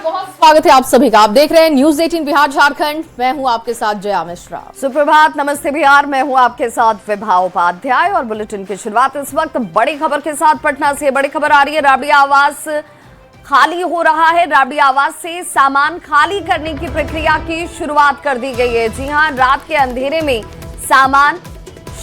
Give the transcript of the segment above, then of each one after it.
बहुत स्वागत है आप सभी का। आप देख रहे हैं न्यूज 18 बिहार झारखंड। मैं हूं आपके साथ जया मिश्रा। सुप्रभात, नमस्ते बिहार। मैं हूं आपके साथ विभा उपाध्याय और बुलेटिन की शुरुआत इस वक्त बड़ी खबर के साथ पटना से। बड़ी खबर आ रही है, राबड़ी आवास खाली हो रहा है। राबड़ी आवास से सामान खाली करने की प्रक्रिया की शुरुआत कर दी गई है। जी हां, रात के अंधेरे में सामान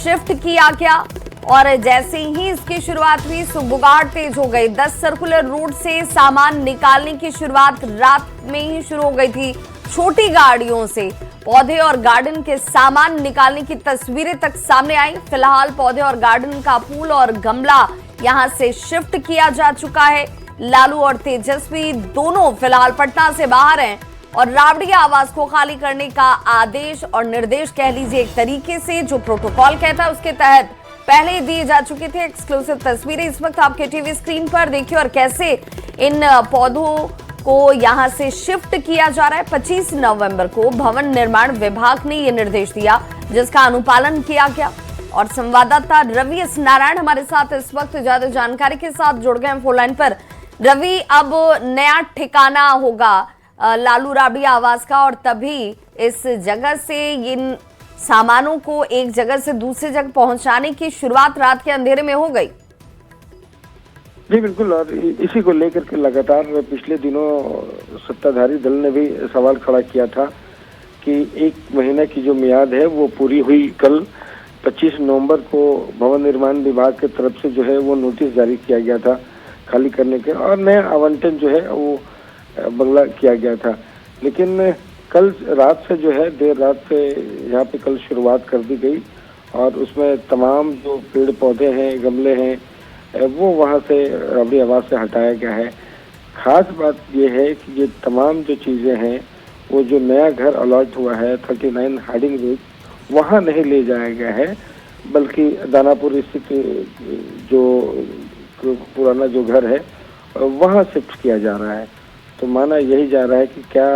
शिफ्ट किया गया और जैसे ही इसकी शुरुआत हुई सुबुगाड़ तेज हो गई। 10 सर्कुलर रोड से सामान निकालने की शुरुआत रात में ही शुरू हो गई थी। छोटी गाड़ियों से पौधे और गार्डन के सामान निकालने की तस्वीरें तक सामने आई। फिलहाल पौधे और गार्डन का फूल और गमला यहां से शिफ्ट किया जा चुका है। लालू और तेजस्वी दोनों फिलहाल पटना से बाहर हैं और राबड़ी आवास को खाली करने का आदेश और निर्देश कह लीजिए एक तरीके से, जो प्रोटोकॉल कहता है उसके तहत पहले दिए जा चुके थे। एक्सक्लूसिव तस्वीरें इस वक्त आपके टीवी स्क्रीन पर देखिए और कैसे इन पौधों को यहां से शिफ्ट किया जा रहा है। 25 नवंबर को भवन निर्माण विभाग ने यह निर्देश दिया जिसका अनुपालन किया गया। और संवाददाता रवि एस नारायण हमारे साथ इस वक्त ज्यादा जानकारी के साथ जुड़ गए हैं फोन लाइन पर। रवि, अब नया ठिकाना होगा लालू राबड़ी आवास का और तभी इस जगह से इन सामानों को एक जगह से दूसरी जगह पहुंचाने की शुरुआत रात के अंधेरे में हो गई। जी बिल्कुल, और इसी को लेकर के लगातार पिछले दिनों सत्ताधारी दल ने भी सवाल खड़ा किया था कि 1 महीने की जो मियाद है वो पूरी हुई। कल 25 नवंबर को भवन निर्माण विभाग की तरफ से जो है वो नोटिस जारी किया गया था खाली करने के, और नया आवंटन जो है वो बंगला किया गया था। लेकिन कल रात से जो है देर रात से यहाँ पे कल शुरुआत कर दी गई और उसमें तमाम जो पेड़ पौधे हैं, गमले हैं, वो वहाँ से राबड़ी आवास से हटाया गया है। खास बात ये है कि ये तमाम जो चीज़ें हैं वो जो नया घर अलॉट हुआ है 39 हार्डिंग रोड, वहाँ नहीं ले जाया गया है, बल्कि दानापुर स्थित जो पुराना जो घर है वहाँ शिफ्ट किया जा रहा है। तो माना यही जा रहा है कि क्या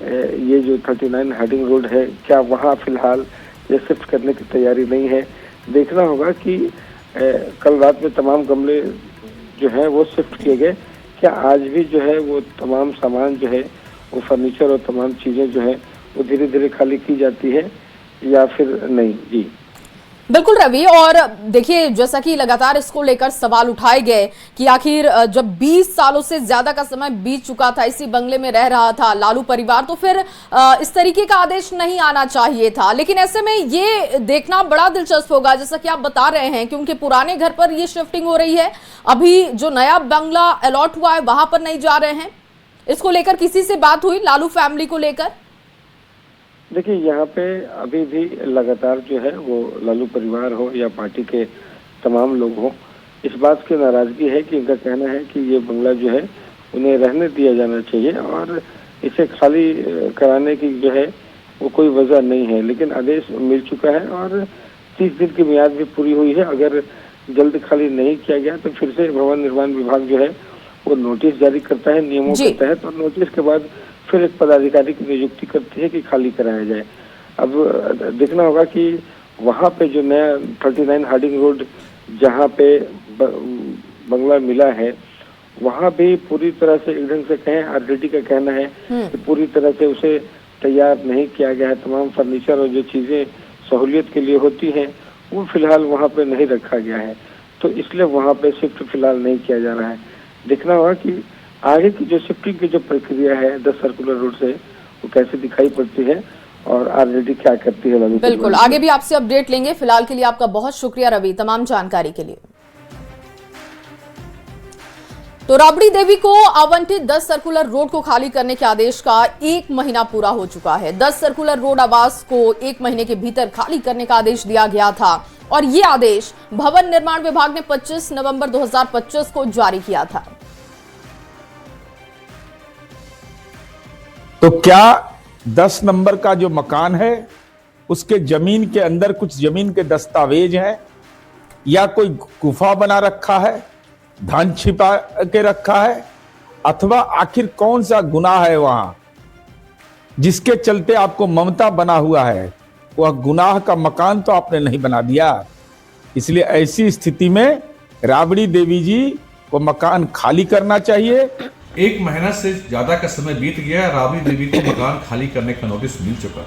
ये जो 39 हार्डिंग रोड है, क्या वहाँ फिलहाल ये शिफ्ट करने की तैयारी नहीं है। देखना होगा कि कल रात में तमाम गमले जो हैं वो शिफ्ट किए गए, क्या आज भी जो है वो तमाम सामान जो है वो फर्नीचर और तमाम चीज़ें जो है वो धीरे धीरे खाली की जाती है या फिर नहीं। जी बिल्कुल रवि, और देखिए जैसा कि लगातार इसको लेकर सवाल उठाए गए कि आखिर जब 20 सालों से ज्यादा का समय बीत चुका था, इसी बंगले में रह रहा था लालू परिवार, तो फिर इस तरीके का आदेश नहीं आना चाहिए था। लेकिन ऐसे में ये देखना बड़ा दिलचस्प होगा जैसा कि आप बता रहे हैं, क्योंकि पुराने घर पर ये शिफ्टिंग हो रही है, अभी जो नया बंगला अलॉट हुआ है वहां पर नहीं जा रहे हैं। इसको लेकर किसी से बात हुई लालू फैमिली को लेकर? देखिए, यहाँ पे अभी भी लगातार जो है वो लालू परिवार हो या पार्टी के तमाम लोग हों, इस बात की नाराजगी है कि इनका कहना है कि ये बंगला जो है उन्हें रहने दिया जाना चाहिए और इसे खाली कराने की जो है वो कोई वजह नहीं है। लेकिन आदेश मिल चुका है और 30 दिन की मियाद भी पूरी हुई है। अगर जल्द खाली नहीं किया गया तो फिर से भवन निर्माण विभाग जो है वो नोटिस जारी करता है नियमों के तहत, और नोटिस के बाद फिर एक पदाधिकारी की नियुक्ति करती है कि खाली कराया जाए। अब देखना होगा कि वहाँ पे जो नया 39 हार्डिंग रोड जहाँ पे बंगला मिला है वहाँ भी पूरी तरह से एक ढंग से कहें, आरजेडी का कहना है कि पूरी तरह से उसे तैयार नहीं किया गया है। तमाम फर्नीचर और जो चीज़ें सहूलियत के लिए होती हैं वो फिलहाल वहाँ पे नहीं रखा गया है, तो इसलिए वहाँ पे शिफ्ट फिलहाल नहीं किया जा रहा है। देखना होगा कि आगे की जो शिफ्टिंग की जो प्रक्रिया है 10 सर्कुलर रोड से वो कैसे दिखाई पड़ती है और आरजेडी क्या करती है। बिल्कुल, आगे भी आपसे अपडेट लेंगे। फिलहाल के लिए आपका बहुत शुक्रिया रवि, तमाम जानकारी के लिए। तो राबड़ी देवी को आवंटित 10 सर्कुलर रोड को खाली करने के आदेश का 1 महीना पूरा हो चुका है। 10 सर्कुलर रोड आवास को 1 महीने के भीतर खाली करने का आदेश दिया गया था और ये आदेश भवन निर्माण विभाग ने 25 नवंबर 2025 को जारी किया था। तो क्या 10 नंबर का जो मकान है उसके जमीन के अंदर कुछ जमीन के दस्तावेज हैं या कोई गुफा बना रखा है, धन छिपा के रखा है, अथवा आखिर कौन सा गुनाह है वहां जिसके चलते आपको ममता बना हुआ है? वह गुनाह का मकान तो आपने नहीं बना दिया। इसलिए ऐसी स्थिति में राबड़ी देवी जी को मकान खाली करना चाहिए एक महीना से ज्यादा का समय बीत गया, राबड़ी देवी को मकान खाली करने का नोटिस मिल चुका।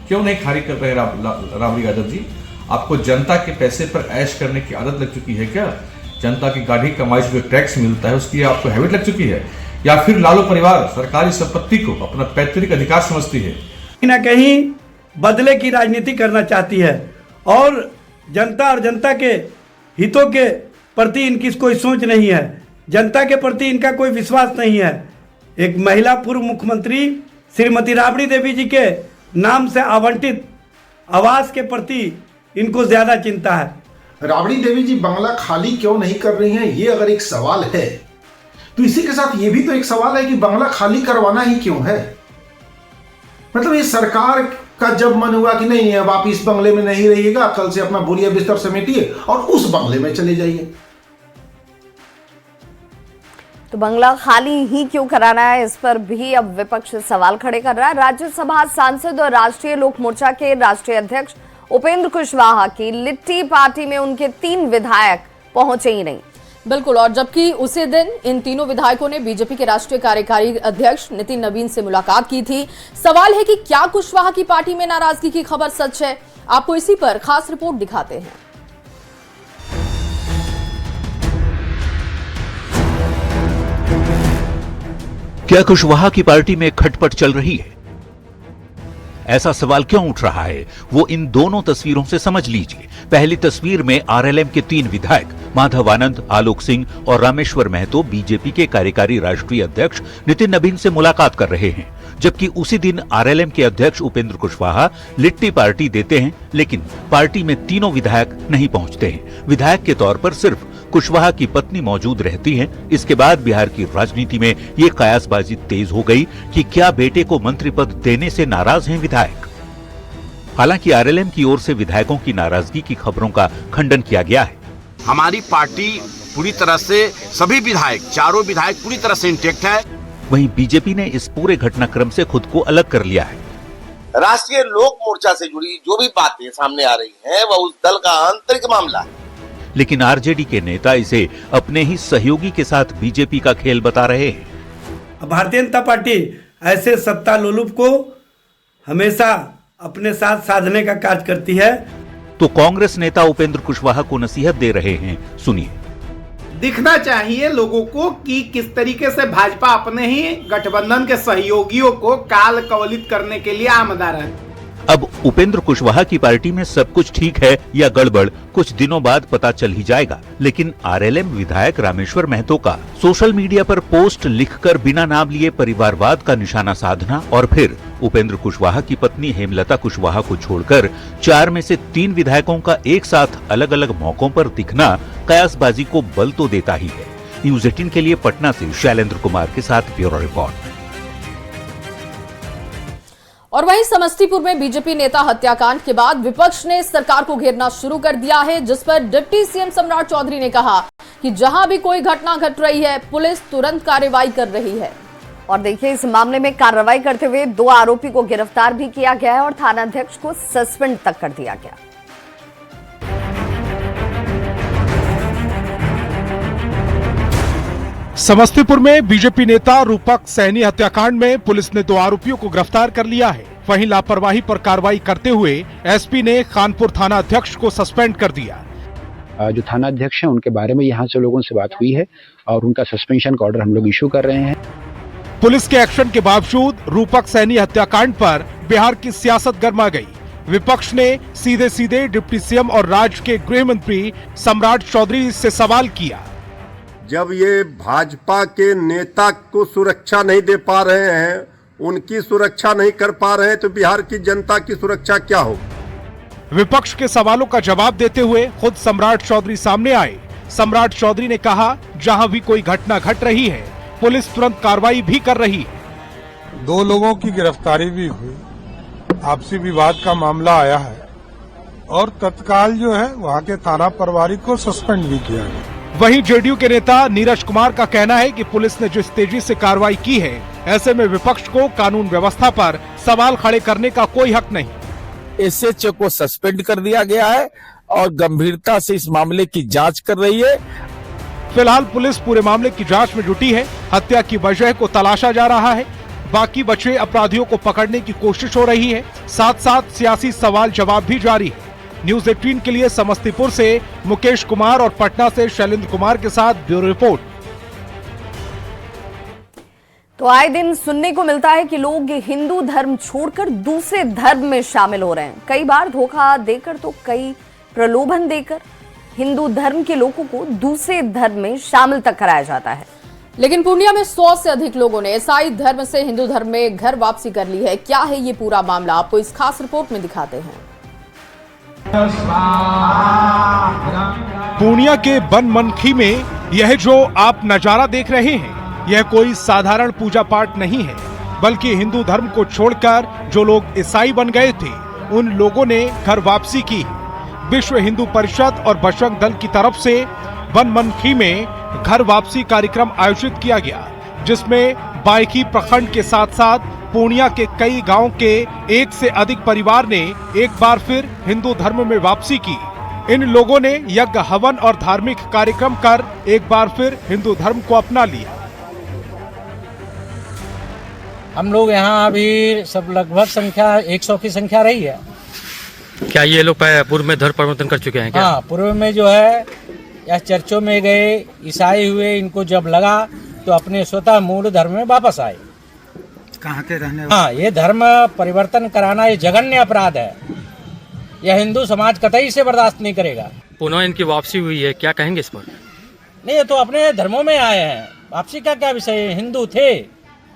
क्यों नहीं खाली कर रहे राबड़ी यादव जी? आपको जनता के पैसे पर ऐश करने की आदत लग चुकी है क्या? जनता की गाढ़ी कमाई से जो टैक्स मिलता है उसकी आपको हैबिट लग चुकी है, या फिर लालू परिवार सरकारी संपत्ति को अपना पैतृक अधिकार समझती है? कहीं ना कहीं बदले की राजनीति करना चाहती है और जनता के हितों के प्रति इनकी कोई सोच नहीं है, जनता के प्रति इनका कोई विश्वास नहीं है। एक महिला पूर्व मुख्यमंत्री श्रीमती राबड़ी देवी जी के नाम से आवंटित आवास के प्रति इनको ज्यादा चिंता है। राबड़ी देवी जी बंगला खाली क्यों नहीं कर रही हैं, ये अगर एक सवाल है तो इसी के साथ ये भी तो एक सवाल है कि बंगला खाली करवाना ही क्यों है। मतलब ये सरकार का जब मन हुआ कि नहीं अब आप इस बंगले में नहीं रहिएगा, कल से अपना बोरिया बिस्तर समेटिए और उस बंगले में चले जाइए। तो बंगला खाली ही क्यों कराना है, इस पर भी अब विपक्ष सवाल खड़े कर रहा है। राज्यसभा सांसद और राष्ट्रीय लोक मोर्चा के राष्ट्रीय अध्यक्ष उपेंद्र कुशवाहा की लिट्टी पार्टी में उनके 3 विधायक पहुंचे ही नहीं। बिल्कुल, और जबकि उसी दिन इन तीनों विधायकों ने बीजेपी के राष्ट्रीय कार्यकारी अध्यक्ष नितिन नवीन से मुलाकात की थी। सवाल है कि क्या कुशवाहा की पार्टी में नाराजगी की खबर सच है? आपको इसी पर खास रिपोर्ट दिखाते हैं। क्या कुशवाहा की पार्टी में खटपट चल रही है? ऐसा सवाल क्यों उठ रहा है वो इन दोनों तस्वीरों से समझ लीजिए। पहली तस्वीर में आरएलएम के 3 विधायक माधव आनंद, आलोक सिंह और रामेश्वर महतो बीजेपी के कार्यकारी राष्ट्रीय अध्यक्ष नितिन नवीन से मुलाकात कर रहे हैं, जबकि उसी दिन आरएलएम के अध्यक्ष उपेंद्र कुशवाहा लिट्टी पार्टी देते हैं, लेकिन पार्टी में तीनों विधायक नहीं पहुंचते हैं। विधायक के तौर पर सिर्फ कुशवाहा की पत्नी मौजूद रहती हैं। इसके बाद बिहार की राजनीति में ये कयासबाजी तेज हो गई कि क्या बेटे को मंत्री पद देने से नाराज हैं विधायक। हालांकि आरएलएम की ओर से विधायकों की नाराजगी की खबरों का खंडन किया गया है। हमारी पार्टी पूरी तरह से सभी विधायक, चारों विधायक पूरी तरह से इंटेक्ट है। वहीं बीजेपी ने इस पूरे घटनाक्रम से खुद को अलग कर लिया है। राष्ट्रीय लोक मोर्चा से जुड़ी जो भी बातें सामने आ रही हैं वह उस दल का आंतरिक मामला है, लेकिन आरजेडी के नेता इसे अपने ही सहयोगी के साथ बीजेपी का खेल बता रहे हैं। भारतीय जनता पार्टी ऐसे सत्ता लोलुप को हमेशा अपने साथ साधने का कार्य करती है। तो कांग्रेस नेता उपेंद्र कुशवाहा को नसीहत दे रहे हैं, सुनिए। दिखना चाहिए लोगों को कि किस तरीके से भाजपा अपने ही गठबंधन के सहयोगियों को काल कवलित करने के लिए आमदार है। अब उपेंद्र कुशवाहा की पार्टी में सब कुछ ठीक है या गड़बड़ कुछ दिनों बाद पता चल ही जाएगा, लेकिन आरएलएम विधायक रामेश्वर महतो का सोशल मीडिया पर पोस्ट लिखकर बिना नाम लिए परिवारवाद का निशाना साधना और फिर उपेंद्र कुशवाहा की पत्नी हेमलता कुशवाहा को छोड़कर 4 में से 3 विधायकों का एक साथ अलग अलग मौकों पर दिखना कयासबाजी को बल तो देता ही है। न्यूज 18 के लिए पटना से शैलेंद्र कुमार के साथ ब्यूरो रिपोर्ट। और वहीं समस्तीपुर में बीजेपी नेता हत्याकांड के बाद विपक्ष ने सरकार को घेरना शुरू कर दिया है, जिस पर डिप्टी सीएम सम्राट चौधरी ने कहा कि जहां भी कोई घटना घट रही है पुलिस तुरंत कार्रवाई कर रही है। और देखिए, इस मामले में कार्रवाई करते हुए 2 आरोपी को गिरफ्तार भी किया गया है और थानाध्यक्ष को सस्पेंड तक कर दिया गया। समस्तीपुर में बीजेपी नेता रूपक सैनी हत्याकांड में पुलिस ने 2 आरोपियों को गिरफ्तार कर लिया है। वहीं लापरवाही पर कार्रवाई करते हुए एसपी ने खानपुर थाना अध्यक्ष को सस्पेंड कर दिया। जो थाना अध्यक्ष हैं उनके बारे में यहाँ से लोगों से बात हुई है और उनका सस्पेंशन का ऑर्डर हम लोग इशू कर रहे हैं। पुलिस के एक्शन के बावजूद रूपक सैनी हत्याकांड पर बिहार की सियासत गर्मा गई। विपक्ष ने सीधे सीधे डिप्टी सीएम और राज्य के गृह मंत्री सम्राट चौधरी से सवाल किया। जब ये भाजपा के नेता को सुरक्षा नहीं दे पा रहे हैं, उनकी सुरक्षा नहीं कर पा रहे हैं, तो बिहार की जनता की सुरक्षा क्या हो? विपक्ष के सवालों का जवाब देते हुए खुद सम्राट चौधरी सामने आए। सम्राट चौधरी ने कहा, जहां भी कोई घटना घट रही है पुलिस तुरंत कार्रवाई भी कर रही है। 2 लोगों की गिरफ्तारी भी हुई, आपसी विवाद का मामला आया है और तत्काल जो है वहां के थाना प्रभारी को सस्पेंड भी किया गया। वहीं जेडीयू के नेता नीरज कुमार का कहना है कि पुलिस ने जिस तेजी से कार्रवाई की है, ऐसे में विपक्ष को कानून व्यवस्था पर सवाल खड़े करने का कोई हक नहीं। एसएचओ को सस्पेंड कर दिया गया है और गंभीरता से इस मामले की जांच कर रही है। फिलहाल पुलिस पूरे मामले की जांच में जुटी है। हत्या की वजह को तलाशा जा रहा है। बाकी बचे अपराधियों को पकड़ने की कोशिश हो रही है। साथ साथ सियासी सवाल जवाब भी जारी है। न्यूज़ 18 के लिए समस्तीपुर से मुकेश कुमार और पटना से शैलेंद्र कुमार के साथ ब्यूरो रिपोर्ट। तो आए दिन सुनने को मिलता है कि लोग हिंदू धर्म छोड़कर दूसरे धर्म में शामिल हो रहे हैं। कई बार धोखा देकर तो कई प्रलोभन देकर हिंदू धर्म के लोगों को दूसरे धर्म में शामिल तक कराया जाता है। लेकिन पूर्णिया में 100 से अधिक लोगों ने ईसाई धर्म से हिंदू धर्म में घर वापसी कर ली है। क्या है ये पूरा मामला, आपको इस खास रिपोर्ट में दिखाते हैं। पूर्णिया के बनमनखी में यह जो आप नजारा देख रहे हैं, यह कोई साधारण पूजा पाठ नहीं है, बल्कि हिंदू धर्म को छोड़कर जो लोग ईसाई बन गए थे उन लोगों ने घर वापसी की है। विश्व हिंदू परिषद और बजरंग दल की तरफ से बनमनखी में घर वापसी कार्यक्रम आयोजित किया गया, जिसमें बायखी प्रखंड के साथ साथ पूर्णिया के कई गांव के 1 से अधिक परिवार ने एक बार फिर हिंदू धर्म में वापसी की। इन लोगों ने यज्ञ हवन और धार्मिक कार्यक्रम कर एक बार फिर हिंदू धर्म को अपना लिया। हम लोग यहाँ अभी सब लगभग संख्या 100 की संख्या रही है। क्या ये लोग पूर्व में धर्म परिवर्तन कर चुके हैं क्या? हाँ, पूर्व में जो है या चर्चों में गए, ईसाई हुए, इनको जब लगा तो अपने स्वतः मूल धर्म में वापस आए। कहाँ के रहने? हाँ, ये धर्म परिवर्तन कराना ये जघन्य अपराध है। यह हिंदू समाज कतई से बर्दाश्त नहीं करेगा। पुनः इनकी वापसी हुई है, क्या कहेंगे इस पर? नहीं, ये तो अपने धर्मों में आए हैं। वापसी का क्या विषय है? हिंदू थे,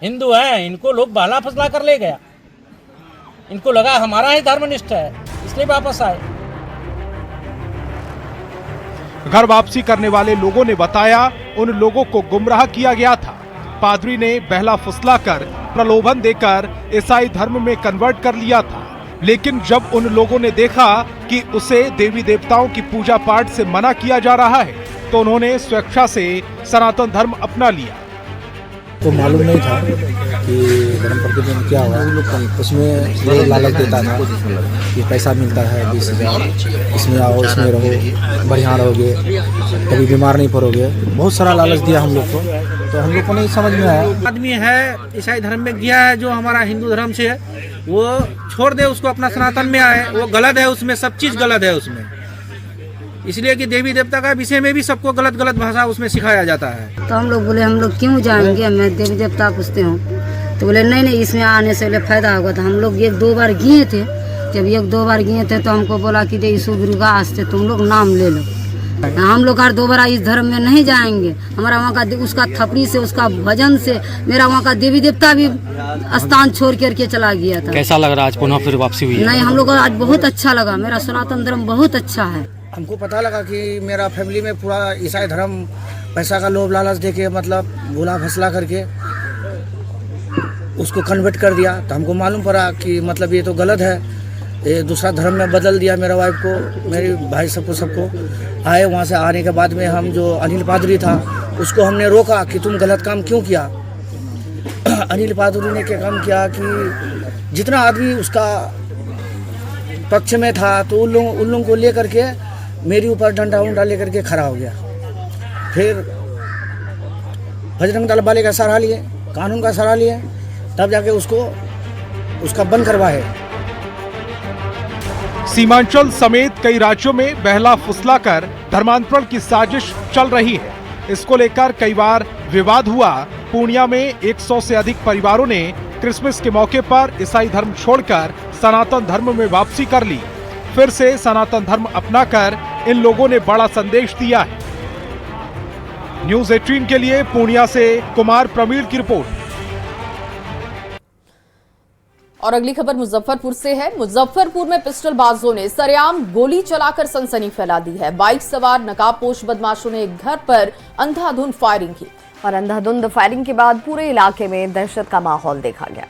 हिंदू हैं, इनको लोग बहला फसला कर ले गया। इनको लगा हमारा ही धर्मनिष्ठ है, इसलिए वापस आए। घर वापसी करने वाले लोगों ने बताया उन लोगों को गुमराह किया गया था। पादरी ने बहला फुसलाकर प्रलोभन देकर ईसाई धर्म में कन्वर्ट कर लिया था, लेकिन जब उन लोगों ने देखा कि उसे देवी देवताओं की पूजा पाठ से मना किया जा रहा है, तो उन्होंने स्वेच्छा से सनातन धर्म अपना लिया। तो मालूम नहीं था कि धर्म परिवर्तन क्या हुआ। उसमें वो लालच देता था कि पैसा मिलता है 20,000, इसमें आओ, इसमें रहो, बढ़िया रहोगे, कभी बीमार नहीं पड़ोगे। बहुत सारा लालच दिया हम लोग को, तो हम लोग को नहीं समझ में आया। आदमी है ईसाई धर्म में गया है, जो हमारा हिंदू धर्म से है, वो छोड़ दे, उसको अपना सनातन में आए। वो गलत है, उसमें सब चीज़ गलत है उसमें। इसलिए कि देवी देवता का विषय में भी सबको गलत गलत भाषा उसमें सिखाया जाता है। तो हम लोग बोले हम लोग क्यों जाएंगे, मैं देवी देवता पूछते हूँ। तो बोले नहीं नहीं, इसमें आने से फायदा होगा। तो हम लोग 1-2 बार गए थे। जब 1-2 बार गए थे तो हमको बोला कि यीशु गुरुगा से तुम लोग नाम ले लो। हम लोग हर 2 बार इस धर्म में नहीं जाएंगे। हमारा वहाँ का उसका थपड़ी से, उसका भजन से मेरा वहाँ का देवी देवता भी स्थान छोड़ करके चला गया था। कैसा लग रहा है आज पुनः फिर वापसी हुई? नहीं, हम लोग आज बहुत अच्छा लगा। मेरा सनातन धर्म बहुत अच्छा है। हमको पता लगा कि मेरा फैमिली में पूरा ईसाई धर्म पैसा का लोभ लालच देके, मतलब भूला फसला करके उसको कन्वर्ट कर दिया। तो हमको मालूम पड़ा कि मतलब ये तो गलत है, ये दूसरा धर्म में बदल दिया मेरा वाइफ को, मेरे भाई सबको आए। वहाँ से आने के बाद में हम जो अनिल पादरी था उसको हमने रोका कि तुम गलत काम क्यों किया। अनिल पादरी ने क्या काम किया कि जितना आदमी उसका पक्ष में था तो उन लोगों को लेकर के मेरे ऊपर डंडा उंडा लेकर के खड़ा हो गया। फिर बजरंग दल वाले का सहारा लिए, कानून का सहारा लिए, तब जाके उसका बंद करवाए। सीमांचल समेत कई राज्यों में बहला फुसलाकर धर्मांतरण की साजिश चल रही है। इसको लेकर कई बार विवाद हुआ। पूर्णिया में 100 से अधिक परिवारों ने क्रिसमस के मौके पर ईसाई धर्म छोड़कर सनातन धर्म में वापसी कर ली। फिर से सनातन धर्म अपनाकर इन लोगों ने बड़ा संदेश दिया है। न्यूज़ 18 के लिए पूर्णिया से कुमार प्रमीण की रिपोर्ट। और अगली खबर मुजफ्फरपुर से है। मुजफ्फरपुर में पिस्टलबाजों ने सरेआम गोली चलाकर सनसनी फैला दी है। बाइक सवार नकाबपोश बदमाशों ने एक घर पर अंधाधुंध फायरिंग की और अंधाधुंध फायरिंग के बाद पूरे इलाके में दहशत का माहौल देखा गया।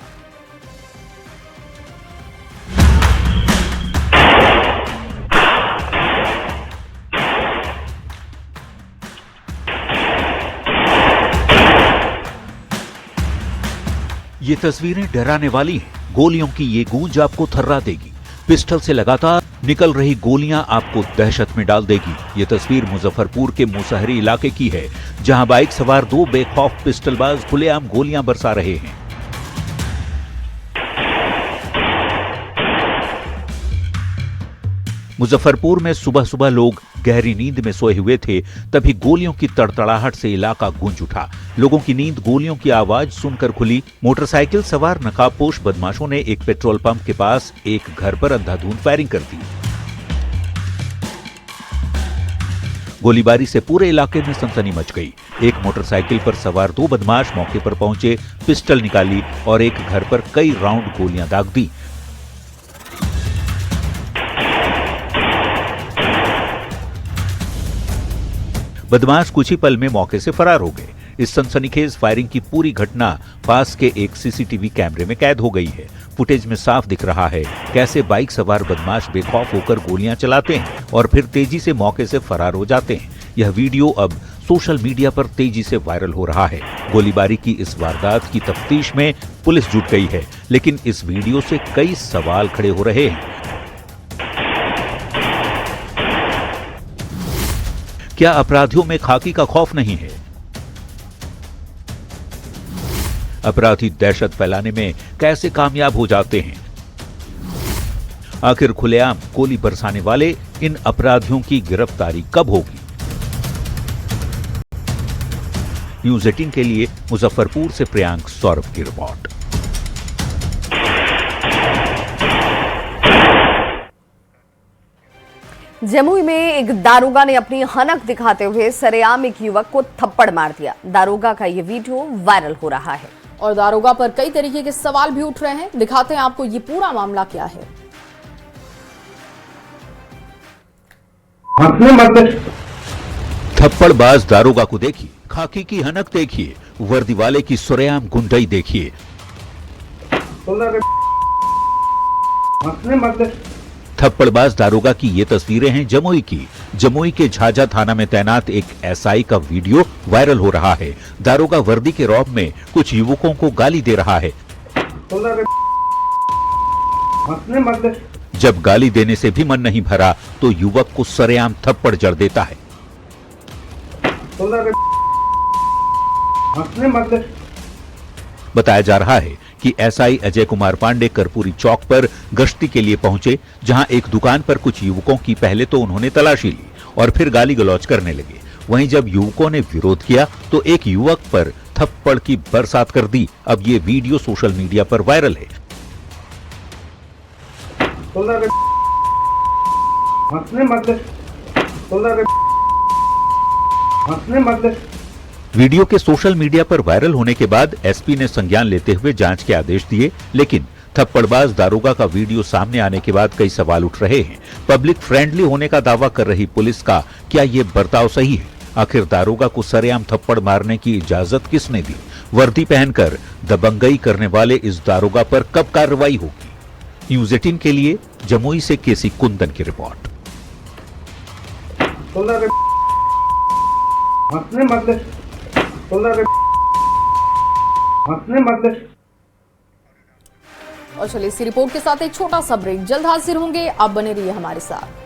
ये तस्वीरें डराने वाली हैं। गोलियों की ये गूंज आपको थर्रा देगी। पिस्टल से लगातार निकल रही गोलियां आपको दहशत में डाल देगी। ये तस्वीर मुजफ्फरपुर के मुसहरी इलाके की है, जहां बाइक सवार 2 बेखौफ पिस्टलबाज खुलेआम गोलियां बरसा रहे हैं। मुजफ्फरपुर में सुबह सुबह लोग गहरी नींद में सोए हुए थे, तभी गोलियों की तड़तड़ाहट से इलाका गूंज उठा। लोगों की नींद गोलियों की आवाज सुनकर खुली। मोटरसाइकिल सवार नकाबपोश बदमाशों ने एक पेट्रोल पंप के पास एक घर पर अंधाधुंध फायरिंग कर दी। गोलीबारी से पूरे इलाके में सनसनी मच गई। एक मोटरसाइकिल पर सवार 2 बदमाश मौके पर पहुंचे, पिस्टल निकाली और एक घर पर कई राउंड गोलियां दाग दी। बदमाश कुछ ही पल में मौके से फरार हो गए। इस सनसनीखेज फायरिंग की पूरी घटना पास के एक सीसीटीवी कैमरे में कैद हो गई है। फुटेज में साफ दिख रहा है कैसे बाइक सवार बदमाश बेखौफ होकर गोलियां चलाते हैं और फिर तेजी से मौके से फरार हो जाते हैं। यह वीडियो अब सोशल मीडिया पर तेजी से वायरल हो रहा है। गोलीबारी की इस वारदात की तफ्तीश में पुलिस जुट गई है, लेकिन इस वीडियो से कई सवाल खड़े हो रहे हैं। क्या अपराधियों में खाकी का खौफ नहीं है? अपराधी दहशत फैलाने में कैसे कामयाब हो जाते हैं? आखिर खुलेआम गोली बरसाने वाले इन अपराधियों की गिरफ्तारी कब होगी? न्यूज़ 18 के लिए मुजफ्फरपुर से प्रियांक सौरभ की रिपोर्ट। जमुई में एक दारोगा ने अपनी हनक दिखाते हुए सरेआम एक युवक को थप्पड़ मार दिया। दारोगा का ये वीडियो वायरल हो रहा है और दारोगा पर कई तरीके के सवाल भी उठ रहे हैं। दिखाते हैं आपको ये पूरा मामला क्या है। थप्पड़बाज दारोगा को देखिए, खाकी की हनक देखिए, वर्दी वाले की सरेआम गुंडई देखिए। थप्पड़बाज दारोगा की ये तस्वीरें हैं जमुई की। जमुई के झाझा थाना में तैनात एक एसआई का वीडियो वायरल हो रहा है। दारोगा वर्दी के रौब में कुछ युवकों को गाली दे रहा है। जब गाली देने से भी मन नहीं भरा तो युवक को सरेआम थप्पड़ जड़ देता है। बताया जा रहा है कि एसआई अजय कुमार पांडे कर्पूरी चौक पर गश्ती के लिए पहुंचे, जहां एक दुकान पर कुछ युवकों की पहले तो उन्होंने तलाशी ली और फिर गाली गलौज करने लगे। वहीं जब युवकों ने विरोध किया तो एक युवक पर थप्पड़ की बरसात कर दी। अब ये वीडियो सोशल मीडिया पर वायरल है। वीडियो के सोशल मीडिया पर वायरल होने के बाद एसपी ने संज्ञान लेते हुए जांच के आदेश दिए, लेकिन थप्पड़बाज दारोगा का वीडियो सामने आने के बाद कई सवाल उठ रहे हैं। पब्लिक फ्रेंडली होने का दावा कर रही पुलिस का क्या ये बर्ताव सही है? आखिर दारोगा को सरेआम थप्पड़ मारने की इजाजत किसने दी? वर्दी पहनकर दबंगई करने वाले इस दारोगा पर कब कार्रवाई होगी? न्यूज़ 18 के लिए जमुई से केसी कुंदन की रिपोर्ट। और चलिए इसी रिपोर्ट के साथ एक छोटा सा ब्रेक, जल्द हाजिर होंगे, आप बने रहिए हमारे साथ।